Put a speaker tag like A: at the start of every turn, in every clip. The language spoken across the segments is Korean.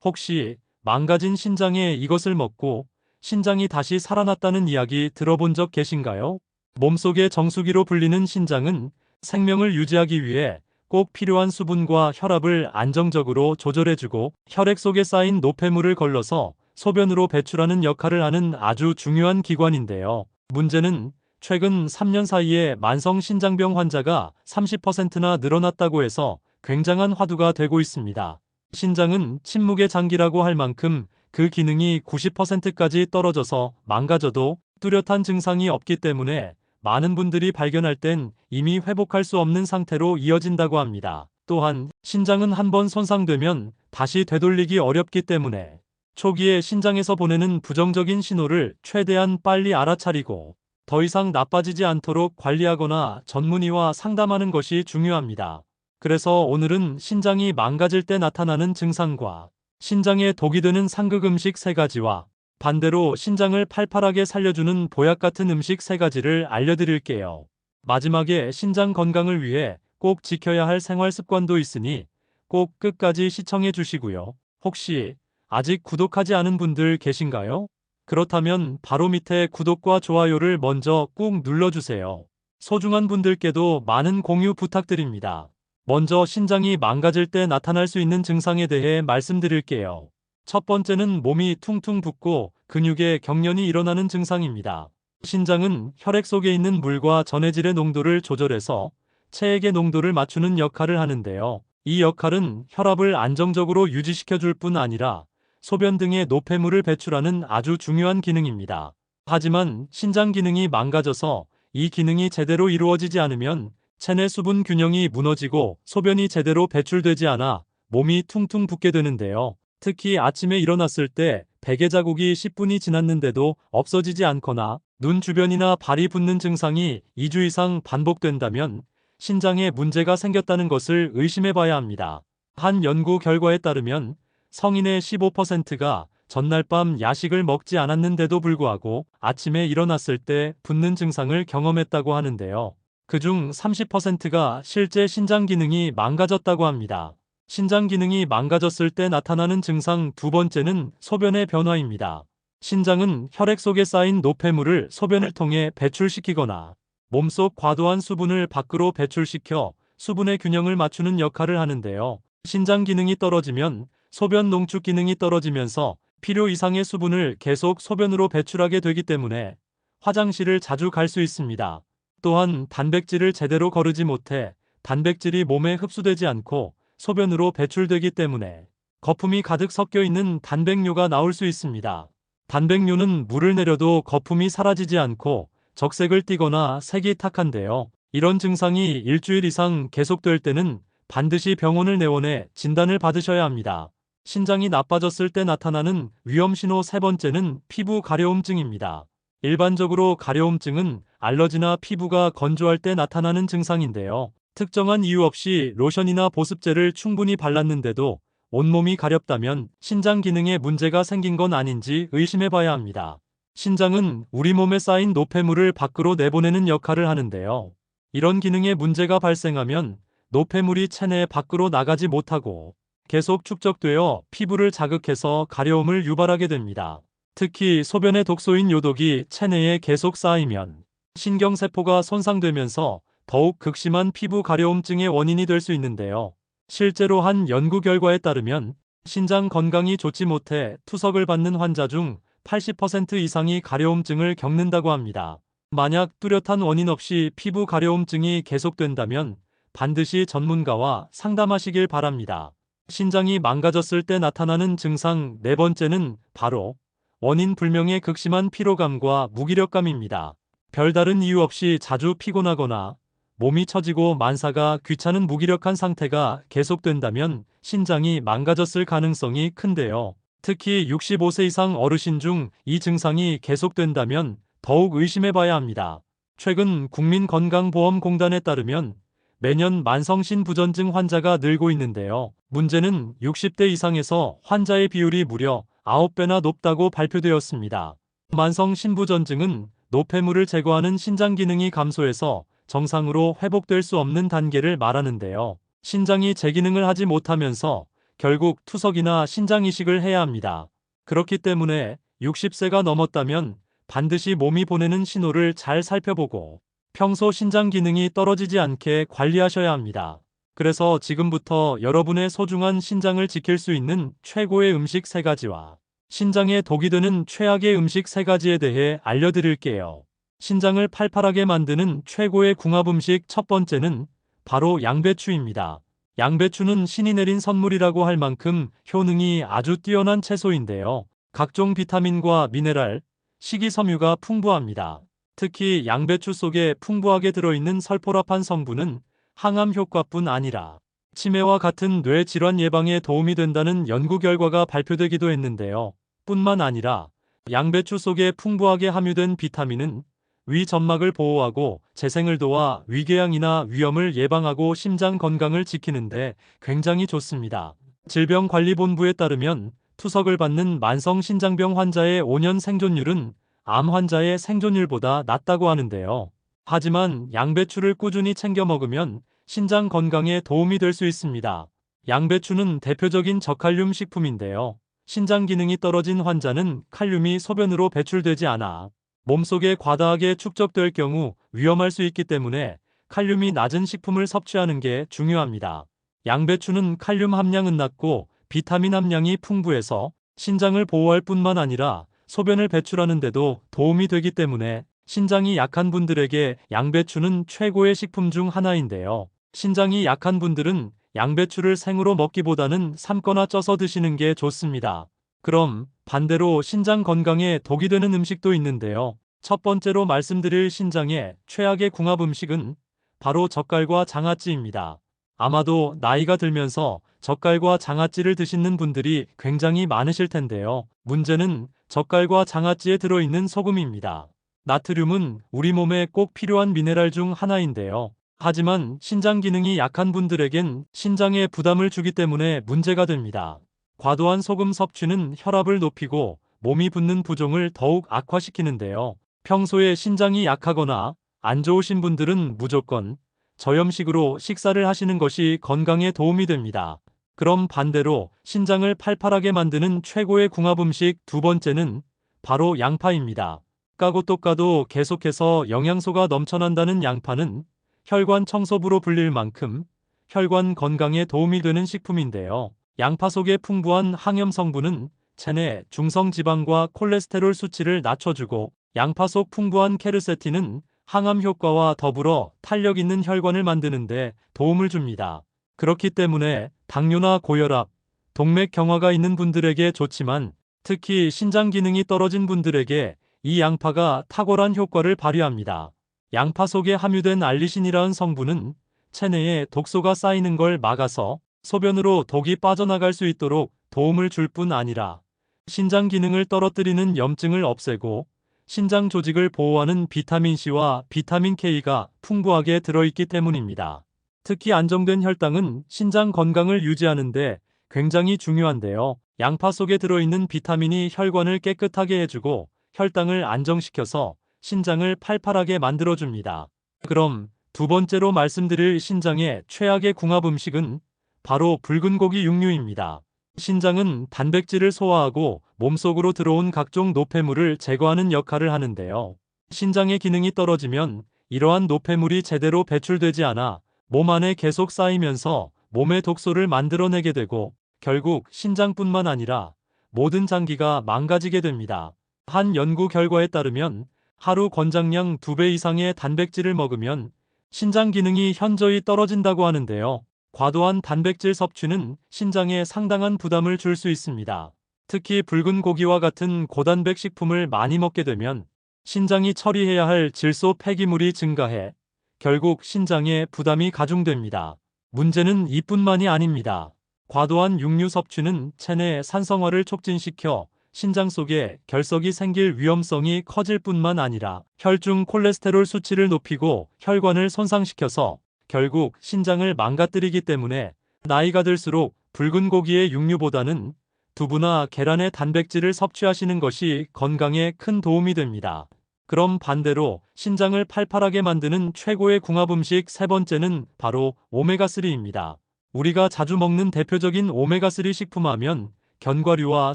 A: 혹시 망가진 신장에 이것을 먹고 신장이 다시 살아났다는 이야기 들어본 적 계신가요? 몸속의 정수기로 불리는 신장은 생명을 유지하기 위해 꼭 필요한 수분과 혈압을 안정적으로 조절해주고 혈액 속에 쌓인 노폐물을 걸러서 소변으로 배출하는 역할을 하는 아주 중요한 기관인데요. 문제는 최근 3년 사이에 만성 신장병 환자가 30%나 늘어났다고 해서 굉장한 화두가 되고 있습니다. 신장은 침묵의 장기라고 할 만큼 그 기능이 90%까지 떨어져서 망가져도 뚜렷한 증상이 없기 때문에 많은 분들이 발견할 땐 이미 회복할 수 없는 상태로 이어진다고 합니다. 또한 신장은 한번 손상되면 다시 되돌리기 어렵기 때문에 초기에 신장에서 보내는 부정적인 신호를 최대한 빨리 알아차리고 더 이상 나빠지지 않도록 관리하거나 전문의와 상담하는 것이 중요합니다. 그래서 오늘은 신장이 망가질 때 나타나는 증상과 신장에 독이 되는 상극 음식 3가지와 반대로 신장을 팔팔하게 살려주는 보약 같은 음식 3가지를 알려드릴게요. 마지막에 신장 건강을 위해 꼭 지켜야 할 생활 습관도 있으니 꼭 끝까지 시청해 주시고요. 혹시 아직 구독하지 않은 분들 계신가요? 그렇다면 바로 밑에 구독과 좋아요를 먼저 꾹 눌러주세요. 소중한 분들께도 많은 공유 부탁드립니다. 먼저 신장이 망가질 때 나타날 수 있는 증상에 대해 말씀드릴게요. 첫 번째는 몸이 퉁퉁 붓고 근육에 경련이 일어나는 증상입니다. 신장은 혈액 속에 있는 물과 전해질의 농도를 조절해서 체액의 농도를 맞추는 역할을 하는데요. 이 역할은 혈압을 안정적으로 유지시켜줄 뿐 아니라 소변 등의 노폐물을 배출하는 아주 중요한 기능입니다. 하지만 신장 기능이 망가져서 이 기능이 제대로 이루어지지 않으면 체내 수분 균형이 무너지고 소변이 제대로 배출되지 않아 몸이 퉁퉁 붓게 되는데요. 특히 아침에 일어났을 때 베개 자국이 10분이 지났는데도 없어지지 않거나 눈 주변이나 발이 붓는 증상이 2주 이상 반복된다면 신장에 문제가 생겼다는 것을 의심해 봐야 합니다. 한 연구 결과에 따르면 성인의 15%가 전날 밤 야식을 먹지 않았는데도 불구하고 아침에 일어났을 때 붓는 증상을 경험했다고 하는데요. 그중 30%가 실제 신장 기능이 망가졌다고 합니다. 신장 기능이 망가졌을 때 나타나는 증상 두 번째는 소변의 변화입니다. 신장은 혈액 속에 쌓인 노폐물을 소변을 통해 배출시키거나 몸속 과도한 수분을 밖으로 배출시켜 수분의 균형을 맞추는 역할을 하는데요. 신장 기능이 떨어지면 소변 농축 기능이 떨어지면서 필요 이상의 수분을 계속 소변으로 배출하게 되기 때문에 화장실을 자주 갈 수 있습니다. 또한 단백질을 제대로 거르지 못해 단백질이 몸에 흡수되지 않고 소변으로 배출되기 때문에 거품이 가득 섞여 있는 단백뇨가 나올 수 있습니다. 단백뇨는 물을 내려도 거품이 사라지지 않고 적색을 띠거나 색이 탁한데요. 이런 증상이 일주일 이상 계속될 때는 반드시 병원을 내원해 진단을 받으셔야 합니다. 신장이 나빠졌을 때 나타나는 위험신호 세 번째는 피부 가려움증입니다. 일반적으로 가려움증은 알러지나 피부가 건조할 때 나타나는 증상인데요. 특정한 이유 없이 로션이나 보습제를 충분히 발랐는데도 온몸이 가렵다면 신장 기능에 문제가 생긴 건 아닌지 의심해 봐야 합니다. 신장은 우리 몸에 쌓인 노폐물을 밖으로 내보내는 역할을 하는데요. 이런 기능에 문제가 발생하면 노폐물이 체내 밖으로 나가지 못하고 계속 축적되어 피부를 자극해서 가려움을 유발하게 됩니다. 특히 소변의 독소인 요독이 체내에 계속 쌓이면 신경세포가 손상되면서 더욱 극심한 피부 가려움증의 원인이 될 수 있는데요. 실제로 한 연구 결과에 따르면 신장 건강이 좋지 못해 투석을 받는 환자 중 80% 이상이 가려움증을 겪는다고 합니다. 만약 뚜렷한 원인 없이 피부 가려움증이 계속된다면 반드시 전문가와 상담하시길 바랍니다. 신장이 망가졌을 때 나타나는 증상 네 번째는 바로 원인 불명의 극심한 피로감과 무기력감입니다. 별다른 이유 없이 자주 피곤하거나 몸이 처지고 만사가 귀찮은 무기력한 상태가 계속된다면 신장이 망가졌을 가능성이 큰데요. 특히 65세 이상 어르신 중 이 증상이 계속된다면 더욱 의심해 봐야 합니다. 최근 국민건강보험공단에 따르면 매년 만성신부전증 환자가 늘고 있는데요. 문제는 60대 이상에서 환자의 비율이 무려 9배나 높다고 발표되었습니다. 만성신부전증은 노폐물을 제거하는 신장 기능이 감소해서 정상으로 회복될 수 없는 단계를 말하는데요. 신장이 제 기능을 하지 못하면서 결국 투석이나 신장 이식을 해야 합니다. 그렇기 때문에 60세가 넘었다면 반드시 몸이 보내는 신호를 잘 살펴보고 평소 신장 기능이 떨어지지 않게 관리하셔야 합니다. 그래서 지금부터 여러분의 소중한 신장을 지킬 수 있는 최고의 음식 3가지와 신장에 독이 되는 최악의 음식 3가지에 대해 알려드릴게요. 신장을 팔팔하게 만드는 최고의 궁합 음식 첫 번째는 바로 양배추입니다. 양배추는 신이 내린 선물이라고 할 만큼 효능이 아주 뛰어난 채소인데요. 각종 비타민과 미네랄, 식이섬유가 풍부합니다. 특히 양배추 속에 풍부하게 들어있는 설포라판 성분은 항암 효과뿐 아니라 치매와 같은 뇌 질환 예방에 도움이 된다는 연구 결과가 발표되기도 했는데요. 뿐만 아니라 양배추 속에 풍부하게 함유된 비타민은 위 점막을 보호하고 재생을 도와 위궤양이나 위염을 예방하고 심장 건강을 지키는데 굉장히 좋습니다. 질병관리본부에 따르면 투석을 받는 만성신장병 환자의 5년 생존율은 암 환자의 생존율보다 낮다고 하는데요. 하지만 양배추를 꾸준히 챙겨 먹으면 신장 건강에 도움이 될 수 있습니다. 양배추는 대표적인 저칼륨 식품인데요. 신장 기능이 떨어진 환자는 칼륨이 소변으로 배출되지 않아 몸속에 과다하게 축적될 경우 위험할 수 있기 때문에 칼륨이 낮은 식품을 섭취하는 게 중요합니다. 양배추는 칼륨 함량은 낮고 비타민 함량이 풍부해서 신장을 보호할 뿐만 아니라 소변을 배출하는 데도 도움이 되기 때문에 신장이 약한 분들에게 양배추는 최고의 식품 중 하나인데요. 신장이 약한 분들은 양배추를 생으로 먹기보다는 삶거나 쪄서 드시는 게 좋습니다. 그럼 반대로 신장 건강에 독이 되는 음식도 있는데요. 첫 번째로 말씀드릴 신장의 최악의 궁합 음식은 바로 젓갈과 장아찌입니다. 아마도 나이가 들면서 젓갈과 장아찌를 드시는 분들이 굉장히 많으실 텐데요. 문제는 젓갈과 장아찌에 들어있는 소금입니다. 나트륨은 우리 몸에 꼭 필요한 미네랄 중 하나인데요. 하지만 신장 기능이 약한 분들에겐 신장에 부담을 주기 때문에 문제가 됩니다. 과도한 소금 섭취는 혈압을 높이고 몸이 붓는 부종을 더욱 악화시키는데요. 평소에 신장이 약하거나 안 좋으신 분들은 무조건 저염식으로 식사를 하시는 것이 건강에 도움이 됩니다. 그럼 반대로 신장을 팔팔하게 만드는 최고의 궁합 음식 두 번째는 바로 양파입니다. 까고 또 까도 계속해서 영양소가 넘쳐난다는 양파는 혈관 청소부로 불릴 만큼 혈관 건강에 도움이 되는 식품인데요. 양파 속에 풍부한 항염 성분은 체내 중성지방과 콜레스테롤 수치를 낮춰주고 양파 속 풍부한 케르세틴은 항암 효과와 더불어 탄력 있는 혈관을 만드는 데 도움을 줍니다. 그렇기 때문에 당뇨나 고혈압, 동맥 경화가 있는 분들에게 좋지만 특히 신장 기능이 떨어진 분들에게 이 양파가 탁월한 효과를 발휘합니다. 양파 속에 함유된 알리신이라는 성분은 체내에 독소가 쌓이는 걸 막아서 소변으로 독이 빠져나갈 수 있도록 도움을 줄 뿐 아니라 신장 기능을 떨어뜨리는 염증을 없애고 신장 조직을 보호하는 비타민C와 비타민K가 풍부하게 들어있기 때문입니다. 특히 안정된 혈당은 신장 건강을 유지하는데 굉장히 중요한데요. 양파 속에 들어있는 비타민이 혈관을 깨끗하게 해주고 혈당을 안정시켜서 신장을 팔팔하게 만들어줍니다. 그럼 두 번째로 말씀드릴 신장의 최악의 궁합 음식은 바로 붉은 고기 육류입니다. 신장은 단백질을 소화하고 몸속으로 들어온 각종 노폐물을 제거하는 역할을 하는데요. 신장의 기능이 떨어지면 이러한 노폐물이 제대로 배출되지 않아 몸 안에 계속 쌓이면서 몸의 독소를 만들어내게 되고 결국 신장뿐만 아니라 모든 장기가 망가지게 됩니다. 한 연구 결과에 따르면 하루 권장량 2배 이상의 단백질을 먹으면 신장 기능이 현저히 떨어진다고 하는데요. 과도한 단백질 섭취는 신장에 상당한 부담을 줄 수 있습니다. 특히 붉은 고기와 같은 고단백 식품을 많이 먹게 되면 신장이 처리해야 할 질소 폐기물이 증가해 결국 신장에 부담이 가중됩니다. 문제는 이뿐만이 아닙니다. 과도한 육류 섭취는 체내 산성화를 촉진시켜 신장 속에 결석이 생길 위험성이 커질 뿐만 아니라 혈중 콜레스테롤 수치를 높이고 혈관을 손상시켜서 결국 신장을 망가뜨리기 때문에 나이가 들수록 붉은 고기의 육류보다는 두부나 계란의 단백질을 섭취하시는 것이 건강에 큰 도움이 됩니다. 그럼 반대로 신장을 팔팔하게 만드는 최고의 궁합 음식 세 번째는 바로 오메가3입니다. 우리가 자주 먹는 대표적인 오메가3 식품하면 견과류와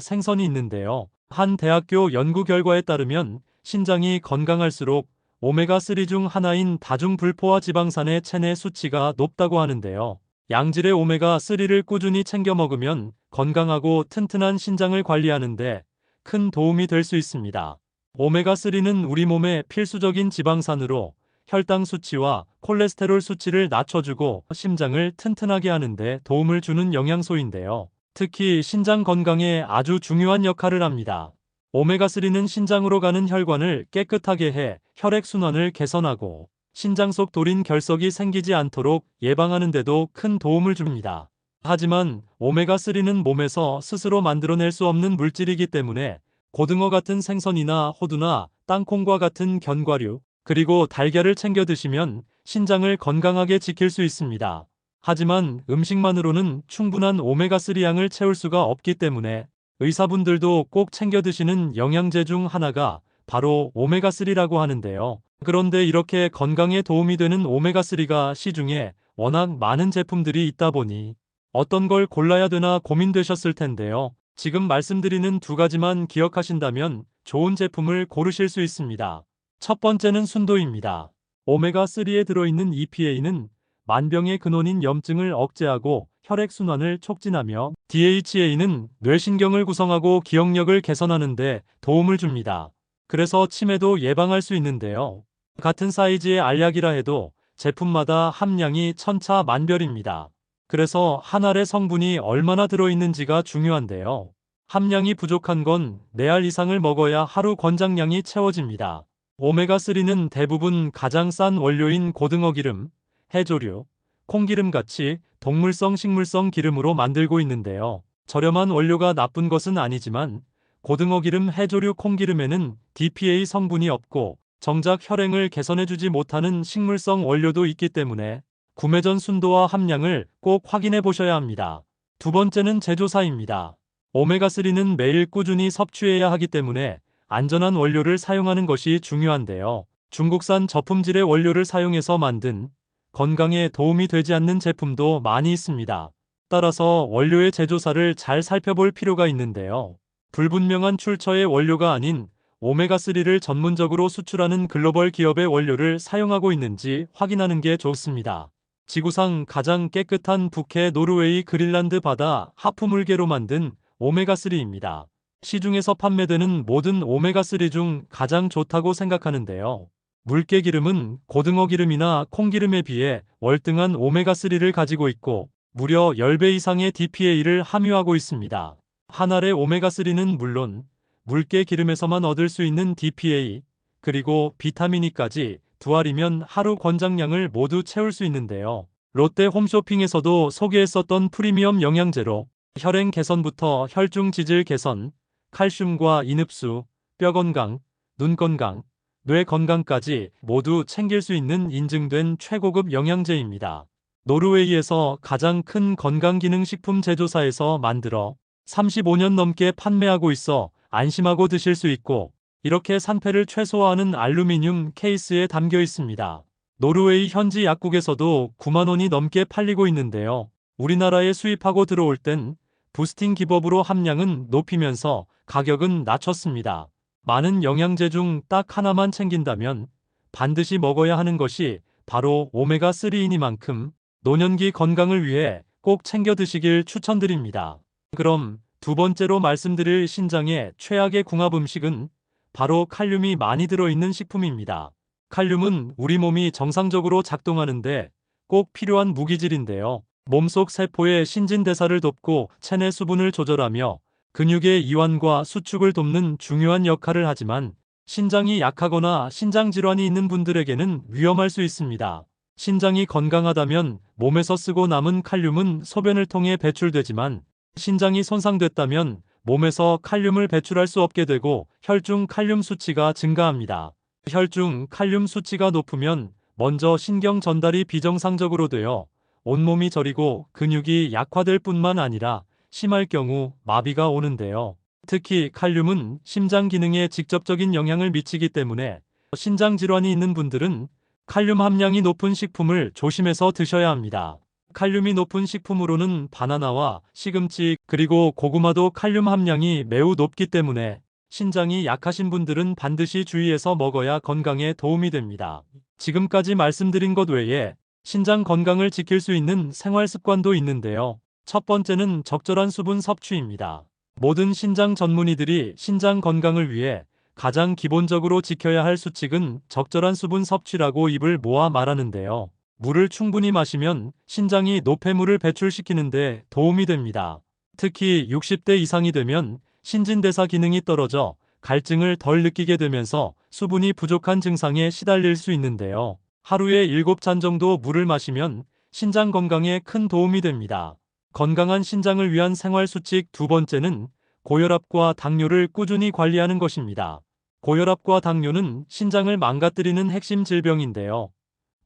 A: 생선이 있는데요. 한 대학교 연구 결과에 따르면 신장이 건강할수록 오메가3 중 하나인 다중불포화 지방산의 체내 수치가 높다고 하는데요. 양질의 오메가3를 꾸준히 챙겨 먹으면 건강하고 튼튼한 신장을 관리하는데 큰 도움이 될 수 있습니다. 오메가3는 우리 몸의 필수적인 지방산으로 혈당 수치와 콜레스테롤 수치를 낮춰주고 심장을 튼튼하게 하는데 도움을 주는 영양소인데요. 특히 신장 건강에 아주 중요한 역할을 합니다. 오메가3는 신장으로 가는 혈관을 깨끗하게 해 혈액순환을 개선하고 신장 속 돌인 결석이 생기지 않도록 예방하는 데도 큰 도움을 줍니다. 하지만 오메가3는 몸에서 스스로 만들어낼 수 없는 물질이기 때문에 고등어 같은 생선이나 호두나 땅콩과 같은 견과류, 그리고 달걀을 챙겨 드시면 신장을 건강하게 지킬 수 있습니다. 하지만 음식만으로는 충분한 오메가3 양을 채울 수가 없기 때문에 의사분들도 꼭 챙겨 드시는 영양제 중 하나가 바로 오메가3라고 하는데요. 그런데 이렇게 건강에 도움이 되는 오메가3가 시중에 워낙 많은 제품들이 있다 보니 어떤 걸 골라야 되나 고민되셨을 텐데요. 지금 말씀드리는 두 가지만 기억하신다면 좋은 제품을 고르실 수 있습니다. 첫 번째는 순도입니다. 오메가3에 들어있는 EPA는 만병의 근원인 염증을 억제하고 혈액순환을 촉진하며 DHA는 뇌신경을 구성하고 기억력을 개선하는 데 도움을 줍니다. 그래서 치매도 예방할 수 있는데요. 같은 사이즈의 알약이라 해도 제품마다 함량이 천차만별입니다. 그래서 한 알의 성분이 얼마나 들어있는지가 중요한데요. 함량이 부족한 건 4알 이상을 먹어야 하루 권장량이 채워집니다. 오메가3는 대부분 가장 싼 원료인 고등어 기름, 해조류, 콩기름 같이 동물성 식물성 기름으로 만들고 있는데요. 저렴한 원료가 나쁜 것은 아니지만 고등어 기름, 해조류, 콩기름에는 DPA 성분이 없고 정작 혈행을 개선해주지 못하는 식물성 원료도 있기 때문에 구매 전 순도와 함량을 꼭 확인해 보셔야 합니다. 두 번째는 제조사입니다. 오메가3는 매일 꾸준히 섭취해야 하기 때문에 안전한 원료를 사용하는 것이 중요한데요. 중국산 저품질의 원료를 사용해서 만든 건강에 도움이 되지 않는 제품도 많이 있습니다. 따라서 원료의 제조사를 잘 살펴볼 필요가 있는데요. 불분명한 출처의 원료가 아닌 오메가3를 전문적으로 수출하는 글로벌 기업의 원료를 사용하고 있는지 확인하는 게 좋습니다. 지구상 가장 깨끗한 북해 노르웨이 그린란드 바다 하프물개로 만든 오메가3입니다. 시중에서 판매되는 모든 오메가3 중 가장 좋다고 생각하는데요. 물개 기름은 고등어 기름이나 콩기름에 비해 월등한 오메가3를 가지고 있고 무려 10배 이상의 DPA를 함유하고 있습니다. 한 알의 오메가3는 물론 물개 기름에서만 얻을 수 있는 DPA, 그리고 비타민 E까지 2알이면 하루 권장량을 모두 채울 수 있는데요. 롯데 홈쇼핑에서도 소개했었던 프리미엄 영양제로 혈행 개선부터 혈중 지질 개선, 칼슘과 인흡수, 뼈 건강, 눈 건강, 뇌 건강까지 모두 챙길 수 있는 인증된 최고급 영양제입니다. 노르웨이에서 가장 큰 건강기능식품 제조사에서 만들어 35년 넘게 판매하고 있어 안심하고 드실 수 있고 이렇게 산패를 최소화하는 알루미늄 케이스에 담겨 있습니다. 노르웨이 현지 약국에서도 9만 원이 넘게 팔리고 있는데요. 우리나라에 수입하고 들어올 땐 부스팅 기법으로 함량은 높이면서 가격은 낮췄습니다. 많은 영양제 중 딱 하나만 챙긴다면 반드시 먹어야 하는 것이 바로 오메가3이니만큼 노년기 건강을 위해 꼭 챙겨 드시길 추천드립니다. 그럼 두 번째로 말씀드릴 신장의 최악의 궁합 음식은 바로 칼륨이 많이 들어있는 식품입니다. 칼륨은 우리 몸이 정상적으로 작동하는데 꼭 필요한 무기질인데요. 몸속 세포의 신진대사를 돕고 체내 수분을 조절하며 근육의 이완과 수축을 돕는 중요한 역할을 하지만 신장이 약하거나 신장질환이 있는 분들에게는 위험할 수 있습니다. 신장이 건강하다면 몸에서 쓰고 남은 칼륨은 소변을 통해 배출되지만 신장이 손상됐다면 몸에서 칼륨을 배출할 수 없게 되고 혈중 칼륨 수치가 증가합니다. 혈중 칼륨 수치가 높으면 먼저 신경 전달이 비정상적으로 되어 온몸이 저리고 근육이 약화될 뿐만 아니라 심할 경우 마비가 오는데요. 특히 칼륨은 심장 기능에 직접적인 영향을 미치기 때문에 신장 질환이 있는 분들은 칼륨 함량이 높은 식품을 조심해서 드셔야 합니다. 칼륨이 높은 식품으로는 바나나와 시금치 그리고 고구마도 칼륨 함량이 매우 높기 때문에 신장이 약하신 분들은 반드시 주의해서 먹어야 건강에 도움이 됩니다. 지금까지 말씀드린 것 외에 신장 건강을 지킬 수 있는 생활 습관도 있는데요. 첫 번째는 적절한 수분 섭취입니다. 모든 신장 전문의들이 신장 건강을 위해 가장 기본적으로 지켜야 할 수칙은 적절한 수분 섭취라고 입을 모아 말하는데요. 물을 충분히 마시면 신장이 노폐물을 배출시키는데 도움이 됩니다. 특히 60대 이상이 되면 신진대사 기능이 떨어져 갈증을 덜 느끼게 되면서 수분이 부족한 증상에 시달릴 수 있는데요. 하루에 7잔 정도 물을 마시면 신장 건강에 큰 도움이 됩니다. 건강한 신장을 위한 생활 수칙 두 번째는 고혈압과 당뇨를 꾸준히 관리하는 것입니다. 고혈압과 당뇨는 신장을 망가뜨리는 핵심 질병인데요.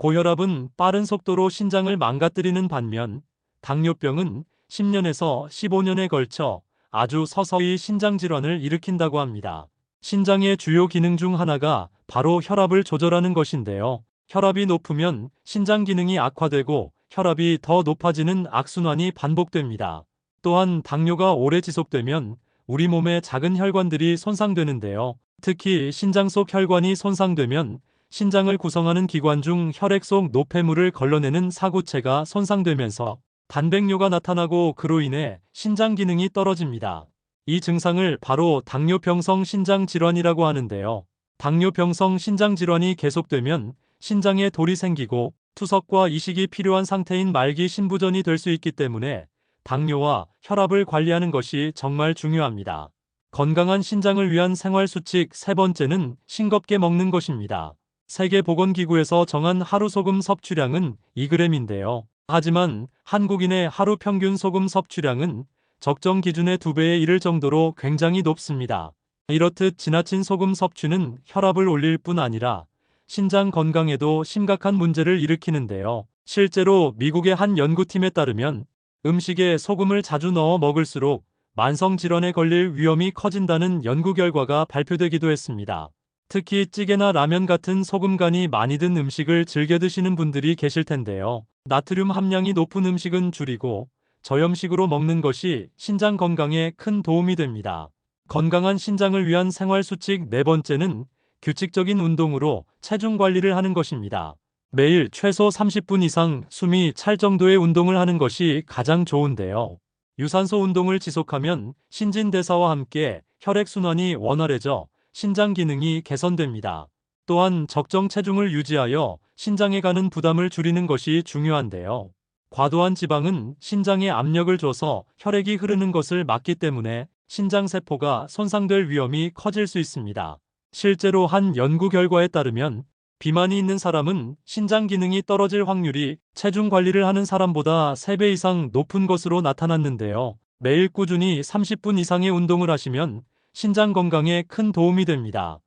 A: 고혈압은 빠른 속도로 신장을 망가뜨리는 반면 당뇨병은 10년에서 15년에 걸쳐 아주 서서히 신장 질환을 일으킨다고 합니다. 신장의 주요 기능 중 하나가 바로 혈압을 조절하는 것인데요. 혈압이 높으면 신장 기능이 악화되고 혈압이 더 높아지는 악순환이 반복됩니다. 또한 당뇨가 오래 지속되면 우리 몸의 작은 혈관들이 손상되는데요. 특히 신장 속 혈관이 손상되면 신장을 구성하는 기관 중 혈액 속 노폐물을 걸러내는 사구체가 손상되면서 단백뇨가 나타나고 그로 인해 신장 기능이 떨어집니다. 이 증상을 바로 당뇨병성 신장 질환이라고 하는데요. 당뇨병성 신장 질환이 계속되면 신장에 돌이 생기고 투석과 이식이 필요한 상태인 말기 신부전이 될 수 있기 때문에 당뇨와 혈압을 관리하는 것이 정말 중요합니다. 건강한 신장을 위한 생활 수칙 세 번째는 싱겁게 먹는 것입니다. 세계보건기구에서 정한 하루 소금 섭취량은 2g인데요. 하지만 한국인의 하루 평균 소금 섭취량은 적정 기준의 2배에 이를 정도로 굉장히 높습니다. 이렇듯 지나친 소금 섭취는 혈압을 올릴 뿐 아니라 신장 건강에도 심각한 문제를 일으키는데요. 실제로 미국의 한 연구팀에 따르면 음식에 소금을 자주 넣어 먹을수록 만성질환에 걸릴 위험이 커진다는 연구 결과가 발표되기도 했습니다. 특히 찌개나 라면 같은 소금간이 많이 든 음식을 즐겨 드시는 분들이 계실 텐데요. 나트륨 함량이 높은 음식은 줄이고 저염식으로 먹는 것이 신장 건강에 큰 도움이 됩니다. 건강한 신장을 위한 생활 수칙 네 번째는 규칙적인 운동으로 체중 관리를 하는 것입니다. 매일 최소 30분 이상 숨이 찰 정도의 운동을 하는 것이 가장 좋은데요. 유산소 운동을 지속하면 신진대사와 함께 혈액순환이 원활해져 신장 기능이 개선됩니다. 또한 적정 체중을 유지하여 신장에 가는 부담을 줄이는 것이 중요한데요. 과도한 지방은 신장에 압력을 줘서 혈액이 흐르는 것을 막기 때문에 신장세포가 손상될 위험이 커질 수 있습니다. 실제로 한 연구 결과에 따르면 비만이 있는 사람은 신장 기능이 떨어질 확률이 체중 관리를 하는 사람보다 3배 이상 높은 것으로 나타났는데요. 매일 꾸준히 30분 이상의 운동을 하시면 신장 건강에 큰 도움이 됩니다.